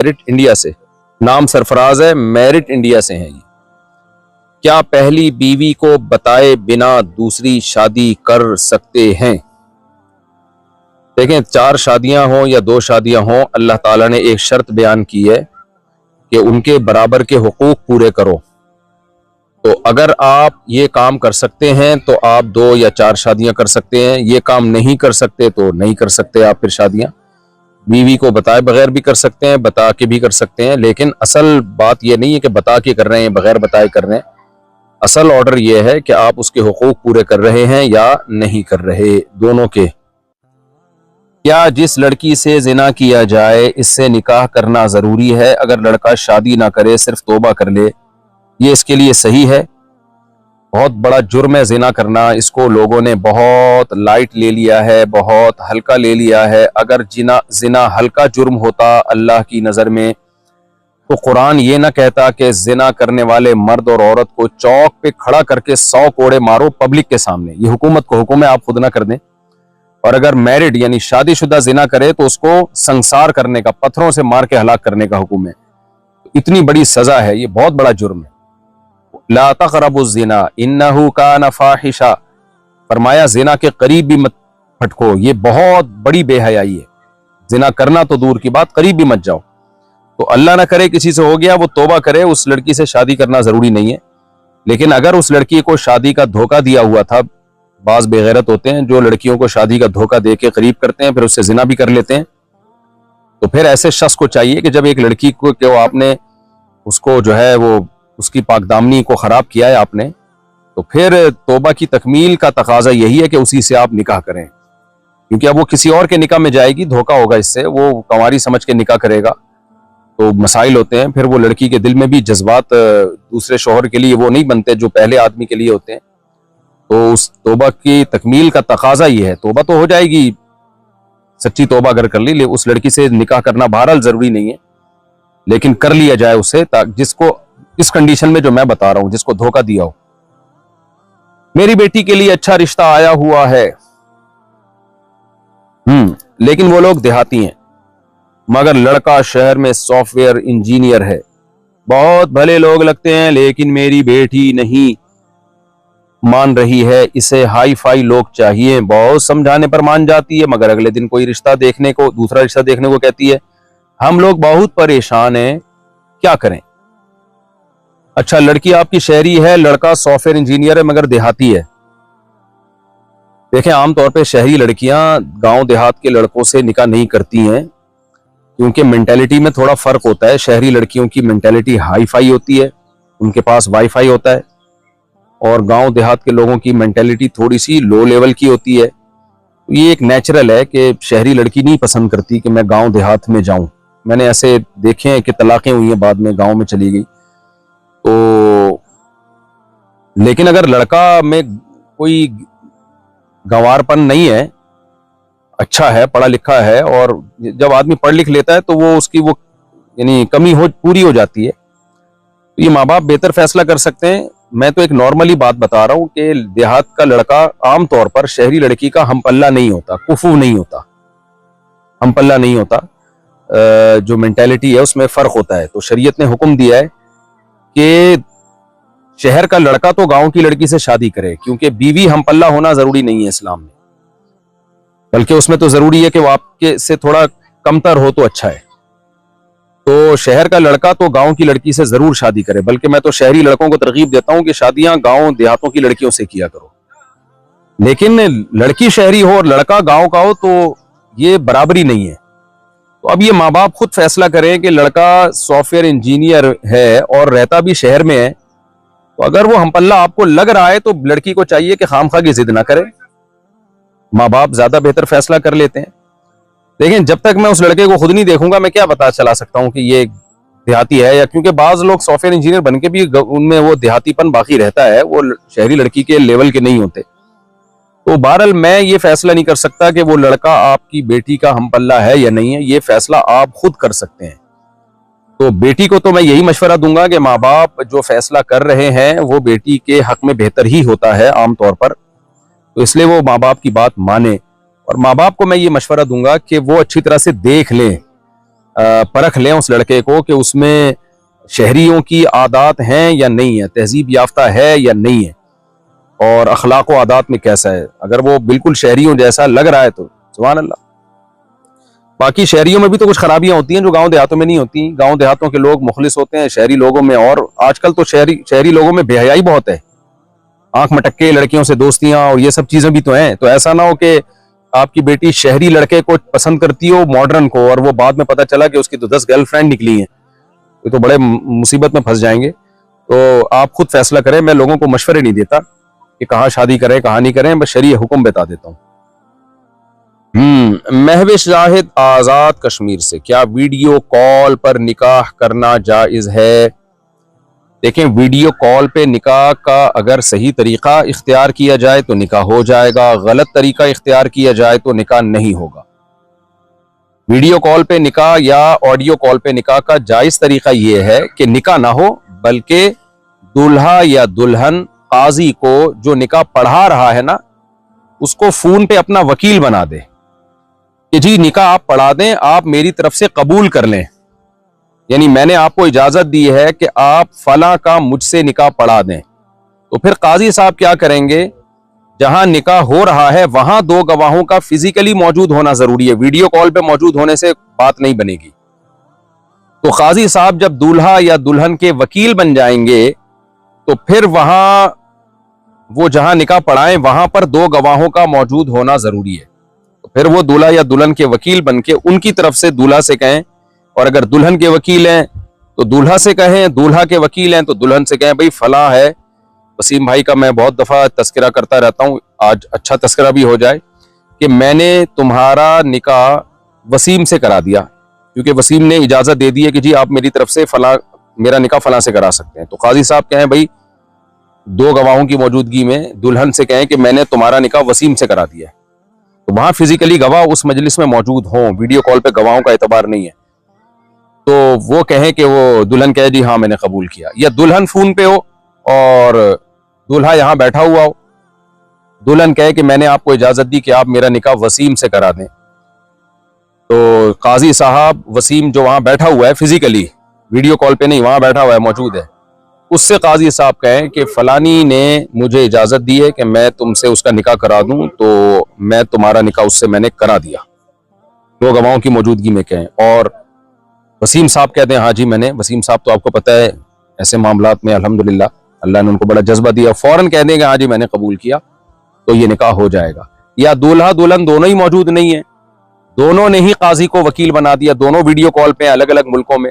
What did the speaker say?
Merit India से, नाम सरफराज है, मेरिट इंडिया से हैं ये। क्या पहली बीवी को बताए बिना दूसरी शादी कर सकते हैं? देखें, 4 शादियां हों या 2 शादियां हों, अल्लाह ताला ने एक शर्त बयान की है कि उनके बराबर के हुकूक पूरे करो। तो अगर आप ये काम कर सकते हैं तो आप 2 या 4 शादियां कर सकते हैं। ये काम नहीं कर सकते तो नहीं कर सकते आप फिर शादियां। बीवी को बताए बगैर भी कर सकते हैं, बता के भी कर सकते हैं, लेकिन असल बात यह नहीं है कि बता के कर रहे हैं बगैर बताए कर रहे हैं। असल ऑर्डर यह है कि आप उसके हुकूक पूरे कर रहे हैं या नहीं कर रहे, दोनों के। क्या जिस लड़की से जिना किया जाए इससे निकाह करना जरूरी है? अगर लड़का शादी ना करे, सिर्फ तौबा कर ले, ये इसके लिए सही है? बहुत बड़ा जुर्म है जिना करना। इसको लोगों ने बहुत लाइट ले लिया है, बहुत हल्का ले लिया है। अगर जिना हल्का जुर्म होता अल्लाह की नज़र में, तो कुरान ये ना कहता कि जिना करने वाले मर्द और औरत को चौक पे खड़ा करके 100 कोड़े मारो पब्लिक के सामने। ये हुकूमत को हुक्म है, आप खुद ना कर दें। और अगर मैरिड यानी शादीशुदा जिना करे तो उसको संसार करने का, पत्थरों से मार के हलाक करने का हुक्म है। इतनी बड़ी सजा है, ये बहुत बड़ा जुर्म है। ला तक़रबुज़ ज़िना इन्नहु कान फ़ाहिशा, फरमाया जिना के करीब भी मत फटको, ये बहुत बड़ी बेहयाई है। जिना करना तो दूर की बात, करीब भी मत जाओ। तो अल्लाह ना करे किसी से हो गया, वो तौबा करे, उस लड़की से शादी करना जरूरी नहीं है। लेकिन अगर उस लड़की को शादी का धोखा दिया हुआ था, बाज बेगैरत होते हैं जो लड़कियों को शादी का धोखा दे के करीब करते हैं, फिर उससे जिना भी कर लेते हैं। तो फिर ऐसे शख्स को चाहिए कि जब एक लड़की को आपने उसको जो है वो उसकी पाकदामनी को खराब किया है आपने, तो फिर तौबा की तकमील का तकाजा यही है कि उसी से आप निकाह करें। क्योंकि अब वो किसी और के निकाह में जाएगी, धोखा होगा इससे, वो कंवारी समझ के निकाह करेगा तो मसाइल होते हैं। फिर वो लड़की के दिल में भी जज्बात दूसरे शौहर के लिए वो नहीं बनते जो पहले आदमी के लिए होते हैं। तो उस तौबा की तकमील का तकाजा ये है। तौबा तो हो जाएगी, सच्ची तौबा अगर कर ली, उस लड़की से निकाह करना बहरहाल जरूरी नहीं है, लेकिन कर लिया जाए उससे, जिसको इस कंडीशन में जो मैं बता रहा हूं, जिसको धोखा दिया हो। मेरी बेटी के लिए अच्छा रिश्ता आया हुआ है, लेकिन वो लोग देहाती हैं, मगर लड़का शहर में सॉफ्टवेयर इंजीनियर है। बहुत भले लोग लगते हैं, लेकिन मेरी बेटी नहीं मान रही है, इसे हाई फाई लोग चाहिए। बहुत समझाने पर मान जाती है, मगर अगले दिन कोई रिश्ता देखने को, दूसरा रिश्ता देखने को कहती है। हम लोग बहुत परेशान हैं, क्या करें? अच्छा, लड़की आपकी शहरी है, लड़का सॉफ्टवेयर इंजीनियर है, मगर देहाती है। देखें, आमतौर पे शहरी लड़कियां गांव देहात के लड़कों से निकाह नहीं करती हैं, क्योंकि मेंटेलिटी में थोड़ा फर्क होता है। शहरी लड़कियों की मेंटेलिटी हाई फाई होती है, उनके पास वाईफाई होता है, और गांव देहात के लोगों की मेंटेलिटी थोड़ी सी लो लेवल की होती है। ये एक नेचुरल है कि शहरी लड़की नहीं पसंद करती कि मैं गांव देहात में जाऊं। मैंने ऐसे देखे हैं कि तलाकें हुई हैं, बाद में गांव में चली गई। तो लेकिन अगर लड़का में कोई गंवारपन नहीं है, अच्छा है, पढ़ा लिखा है, और जब आदमी पढ़ लिख लेता है तो वो उसकी वो यानी कमी पूरी हो जाती है, तो ये माँ बाप बेहतर फैसला कर सकते हैं। मैं तो एक नॉर्मली बात बता रहा हूं कि देहात का लड़का आमतौर पर शहरी लड़की का हमपल्ला नहीं होता, कुफू नहीं होता, हमपल्ला नहीं होता। जो मेंटेलिटी है उसमें फर्क होता है। तो शरीयत ने हुक्म दिया है कि शहर का लड़का तो गांव की लड़की से शादी करे, क्योंकि बीवी हमपल्ला होना जरूरी नहीं है इस्लाम में, बल्कि उसमें तो जरूरी है कि वो आपके से थोड़ा कमतर हो तो अच्छा है। तो शहर का लड़का तो गांव की लड़की से जरूर शादी करे, बल्कि मैं तो शहरी लड़कों को तरगीब देता हूं कि शादियां गांव देहातों की लड़कियों से किया करो। लेकिन लड़की शहरी हो और लड़का गांव का हो तो ये बराबरी नहीं है। तो अब ये माँ बाप खुद फैसला करें कि लड़का सॉफ्टवेयर इंजीनियर है और रहता भी शहर में है, तो अगर वो हमपल्ला आपको लग रहा है तो लड़की को चाहिए कि खामखा की जिद ना करे। माँ बाप ज्यादा बेहतर फैसला कर लेते हैं। लेकिन जब तक मैं उस लड़के को खुद नहीं देखूंगा, मैं क्या पता चला सकता हूं कि ये देहाती है या, क्योंकि बाज लोग सॉफ्टवेयर इंजीनियर बनके भी उनमें वो देहातीपन बाकी रहता है, वो शहरी लड़की के लेवल के नहीं होते। तो बहरहाल मैं ये फैसला नहीं कर सकता कि वो लड़का आपकी बेटी का हमपल्ला है या नहीं है, ये फैसला आप खुद कर सकते हैं। तो बेटी को तो मैं यही मशवरा दूंगा कि माँ बाप जो फैसला कर रहे हैं वो बेटी के हक में बेहतर ही होता है आमतौर पर, तो इसलिए वो माँ बाप की बात माने। और माँ बाप को मैं ये मशवरा दूंगा कि वो अच्छी तरह से देख लें परख लें उस लड़के को कि उसमें शहरियों की आदत हैं या नहीं है, तहजीब याफ्ता है या नहीं है, और अखलाक व आदात में कैसा है। अगर वो बिल्कुल शहरियों जैसा लग रहा है तो सुभान अल्लाह। बाकी शहरियों में भी तो कुछ खराबियां होती हैं जो गांव देहातों में नहीं होती। गांव देहातों के लोग मुखलिस होते हैं शहरी लोगों में, और आजकल तो शहरी लोगों में बेहयाई बहुत है, आंख मटक्के, लड़कियों से दोस्तियां और ये सब चीजें भी तो हैं। तो ऐसा ना हो कि आपकी बेटी शहरी लड़के को पसंद करती हो, मॉडर्न को, और वो बाद में पता चला कि उसकी तो 10 गर्लफ्रेंड निकली हैं, तो बड़े मुसीबत में फंस जाएंगे। तो आप खुद फैसला करें, मैं लोगों को मशवरे नहीं देता कि कहाँ शादी करें कहाँ नहीं करें, बस शरीय हुक्म बता देता हूँ। महविश जाहिद आजाद कश्मीर से, क्या वीडियो कॉल पर निकाह करना जायज है? देखें, वीडियो कॉल पे निकाह का अगर सही तरीका इख्तियार किया जाए तो निकाह हो जाएगा, गलत तरीका इख्तियार किया जाए तो निकाह नहीं होगा। वीडियो कॉल पे निकाह या ऑडियो कॉल पे निकाह का जायज तरीका यह है कि निकाह ना हो, बल्कि दूल्हा या दुल्हन काजी को जो निकाह पढ़ा रहा है ना, उसको फोन पे अपना वकील बना दे कि जी निकाह आप पढ़ा दें, आप मेरी तरफ से कबूल कर लें, यानी मैंने आपको इजाजत दी है कि आप फला का मुझसे निकाह पढ़ा दें। तो फिर काजी साहब क्या करेंगे, जहां निकाह हो रहा है वहां 2 गवाहों का फिजिकली मौजूद होना जरूरी है, वीडियो कॉल पे मौजूद होने से बात नहीं बनेगी। तो काजी साहब जब दूल्हा या दुल्हन के वकील बन जाएंगे तो फिर वहां वो जहां निकाह पढ़ाएं वहां पर 2 गवाहों का मौजूद होना जरूरी है। तो फिर वो दूल्हा या दुल्हन के वकील बन के उनकी तरफ से दूल्हा से कहें, और अगर दुल्हन के वकील हैं तो दूल्हा से कहें, दूल्हा के वकील हैं तो दुल्हन से कहें, भाई फला है, वसीम भाई का मैं बहुत दफा तस्करा करता रहता हूं, आज अच्छा तस्करा भी हो जाए कि मैंने तुम्हारा निकाह वसीम से करा दिया, क्योंकि वसीम ने इजाजत दे दी है कि जी आप मेरी तरफ से फला, मेरा निकाह फला से करा सकते हैं। तो काजी साहब कहें, भाई 2 गवाहों की मौजूदगी में दुल्हन से कहें कि मैंने तुम्हारा निकाह वसीम से करा दिया है। तो वहां फिजिकली गवाह उस मजलिस में मौजूद हों, वीडियो कॉल पे गवाहों का एतबार नहीं है। तो वो कहें कि वो दुल्हन कहे जी हाँ मैंने कबूल किया, या दुल्हन फोन पे हो और दूल्हा यहां बैठा हुआ हो, दुल्हन कहे कि मैंने आपको इजाजत दी कि आप मेरा निकाह वसीम से करा दें। तो काजी साहब वसीम जो वहां बैठा हुआ है फिजिकली, वीडियो कॉल पे नहीं, वहां बैठा हुआ है, मौजूद है, उससे काजी साहब कहें कि फलानी ने मुझे इजाजत दी है कि मैं तुमसे उसका निकाह करा दूं, तो मैं तुम्हारा निकाह उससे मैंने करा दिया, 2 गवाहों की मौजूदगी में कहें। और वसीम साहब कहते हैं हाँ जी मैंने, वसीम साहब तो आपको पता है ऐसे मामलात में अल्हम्दुलिल्लाह अल्लाह ने उनको बड़ा जज्बा दिया, फौरन कह देंगे हाँ जी मैंने कबूल किया, तो ये निकाह हो जाएगा। या दूल्हा दुल्हन दोनों ही मौजूद नहीं है, दोनों ने ही काजी को वकील बना दिया, दोनों वीडियो कॉल पे अलग अलग मुल्कों में,